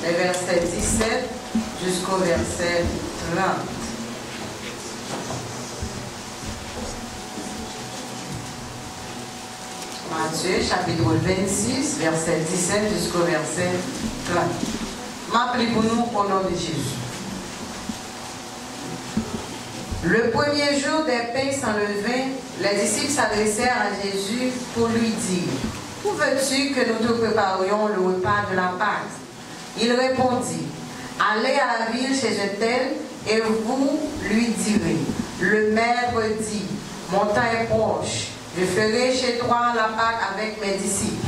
les versets 17 jusqu'au verset 30. Matthieu, chapitre 26, verset 17 jusqu'au verset 30. M'appelez pour nous au nom de Jésus. Le premier jour des pains sans levain, les disciples s'adressèrent à Jésus pour lui dire: où veux-tu que nous te préparions le repas de la Pâque? Il répondit: allez à la ville chez un tel et vous lui direz: le maître dit, mon temps est proche, je ferai chez toi la Pâque avec mes disciples.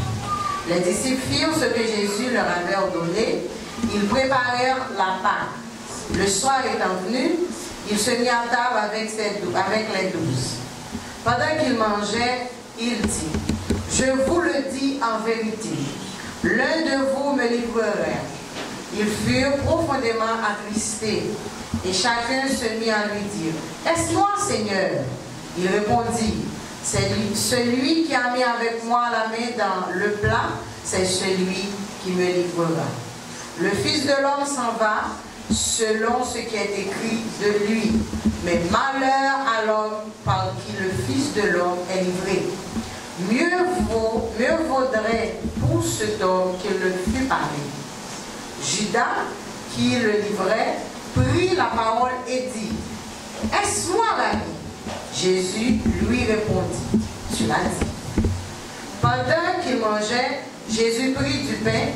Les disciples firent ce que Jésus leur avait ordonné. Ils préparèrent la Pâque. Le soir étant venu, il se mit à table avec les 12. Pendant qu'il mangeait, il dit: je vous le dis en vérité, l'un de vous me livrerait. Ils furent profondément attristés, et chacun se mit à lui dire: est-ce moi, Seigneur? Il répondit: celui qui a mis avec moi la main dans le plat, c'est celui qui me livrera. Le Fils de l'homme s'en va selon ce qui est écrit de lui. Mais malheur à l'homme par qui le Fils de l'homme est livré. Mieux vaudrait pour cet homme qu'il ne fût pas livré. Judas, qui le livrait, prit la parole et dit: est-ce moi l'ami? Jésus lui répondit: tu l'as dit. Pendant qu'il mangeait, Jésus prit du pain,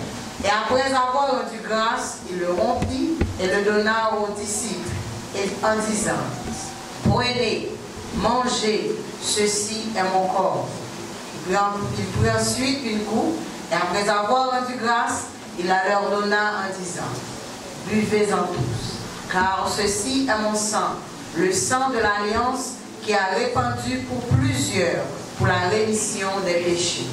et après avoir rendu grâce, il le rompit et le donna aux disciples, et en disant: prenez, mangez, ceci est mon corps. Il prit ensuite une coupe, et après avoir rendu grâce, il la leur donna en disant: buvez-en tous, car ceci est mon sang, le sang de l'alliance qui a répandu pour plusieurs pour la rémission des péchés.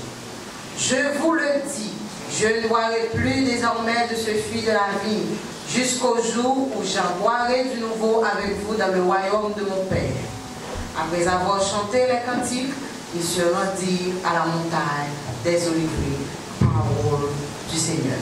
Je vous le dis, je ne boirai plus désormais de ce fruit de la vigne, jusqu'au jour où j'en boirai du nouveau avec vous dans le royaume de mon Père. Après avoir chanté les cantiques, ils se rendirent à la montagne des Oliviers. Parole du Seigneur.